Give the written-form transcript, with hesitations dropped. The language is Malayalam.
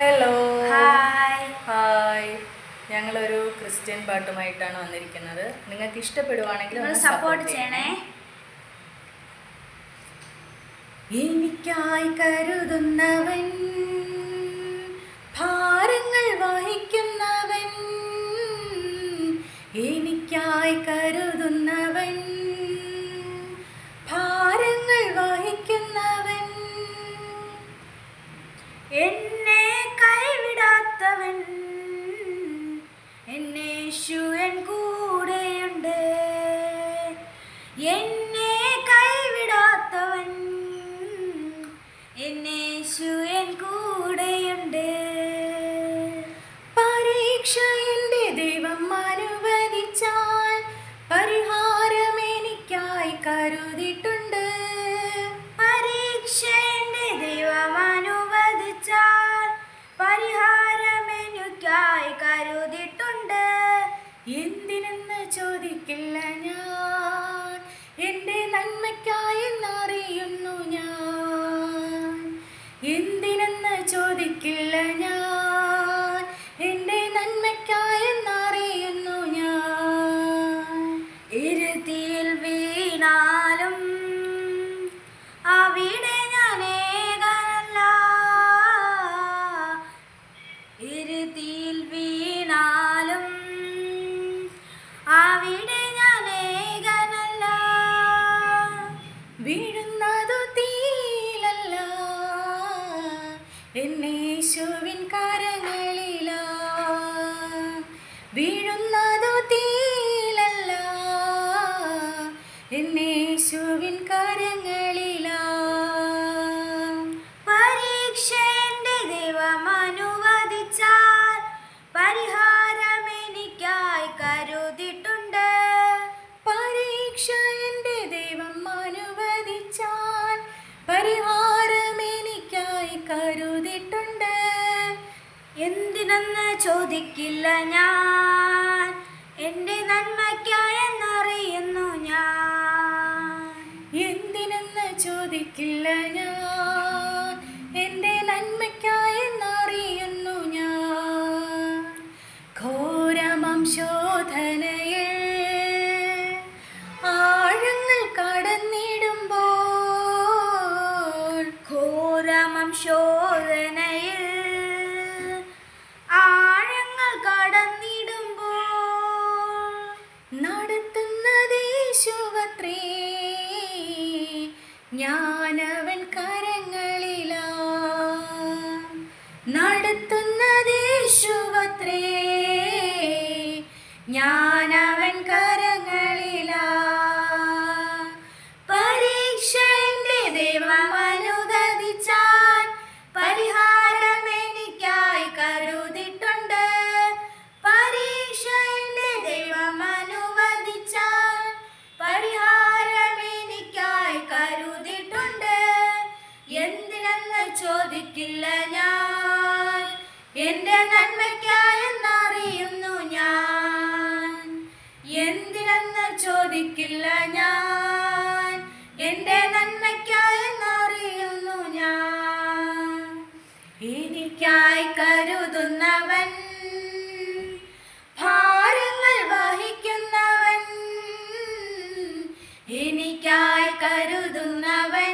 ഹലോ. ഹായ്. ഹായ്. ഞങ്ങളൊരു ക്രിസ്ത്യൻ പാട്ടുമായിട്ടാണ് വന്നിരിക്കുന്നത്. നിങ്ങൾക്ക് ഇഷ്ടപ്പെടുവാണെങ്കിൽ സപ്പോർട്ട് ചെയ്യണേ. എനിക്കായി കരുതുന്നവൻ, ഭാരങ്ങൾ വഹിക്കുന്നവൻ, എനിക്കായി കരുതുന്നവൻ, ഭാരങ്ങൾ വഹിക്കുന്നവൻ, എന്നെ കൈവിടാത്തവൻ, എന്നേശുവൻ കൂടെയുണ്ട്. എന്നെ കൈവിടാത്തവൻ, എന്നേശുവൻ കൂടെയുണ്ട്. പരീക്ഷ എൻ്റെ ദൈവം അനുവദിച്ചാൽ പരിഹാരം എനിക്കായി കരുതിയിട്ടുണ്ട്. പരീക്ഷ എൻ്റെ ദൈവം അനുവദിച്ചാൽ പരിഹാരം എനിക്കായി കരുതിയിട്ടുണ്ട്. എന്തിനെന്ന് ചോദിക്കില്ല ഞാൻ, എൻ്റെ നന്മയ്ക്കായി എന്നറിയുന്നു ഞാൻ. എന്തിനെന്ന് ചോദിക്കില്ല ഞാൻ, എൻ്റെ നന്മയ്ക്കായി എന്നറിയുന്നു ഞാൻ. ഇരുത്തിയിൽ വീണാലും അവിടെ ഞാൻ ഏകനല്ല. ഇരുത്തിയിൽ വീണാലും അവിടെ ഞാൻ ഏകനല്ല. വീഴുന്നതു തീയിലല്ല, എന്നേശുവിൻ കരങ്ങളിലാ. വീഴുന്നതു തീയിലല്ല, എന്നേശുവിൻ കരങ്ങളിലാ. പരീക്ഷ എൻ്റെ ദൈവം അനുവദിച്ചാൽ പരിഹാരം എനിക്കായി കരുതിയിട്ടുണ്ട്. പരീക്ഷ എൻ്റെ ദൈവം അനുവദിച്ചാൽ പരിഹാരം എനിക്കായി കരുതിയിട്ടുണ്ട്. എന്തിനെന്ന് ചോദിക്കില്ല ഞാൻ, എൻ്റെ നന്മയ്ക്കായി എന്നറിയുന്നു ഞാൻ. എന്തിനെന്ന് ചോദിക്കില്ല ഞാൻ, എൻ്റെ നന്മയ്ക്കായി എന്നറിയുന്നു ഞാൻ. ഘോരമം ശോധനയിൽ ആഴങ്ങൾ കടന്നിടുമ്പോൾ, ഘോരമം ശോധനയിൽ ആഴങ്ങൾ കടന്നിടുമ്പോൾ, നടത്തുന്നത് യേശുവത്രേ, ഞാനവൻ കരങ്ങളിലാ. നടത്തുന്നത് യേശുവത്രേ, ഞാനവൻ കരങ്ങളിലാ. പരീക്ഷ എൻ്റെ ദൈവം അനുവദിച്ചാൽ പരിഹാരം എനിക്കായി കരുതിയിട്ടുണ്ട്. പരീക്ഷ എൻ്റെ ദൈവം അനുവദിച്ചാൽ പരിഹാരം എനിക്കായി കരുതിയിട്ടുണ്ട്. എന്തിനെന്ന് ചോദിക്കില്ല ഞാൻ, എൻ്റെ നന്മയ്ക്കായി എന്നറിയുന്നു ഞാൻ. എന്തിനെന്ന് ചോദിക്കില്ല ഞാൻ, എൻ്റെ നന്മയ്ക്കായി എന്നറിയുന്നു ഞാൻ. എനിക്കായി കരുതുന്നവൻ, ഭാരങ്ങൾ വഹിക്കുന്നവൻ, എനിക്കായി കരുതുന്നവൻ,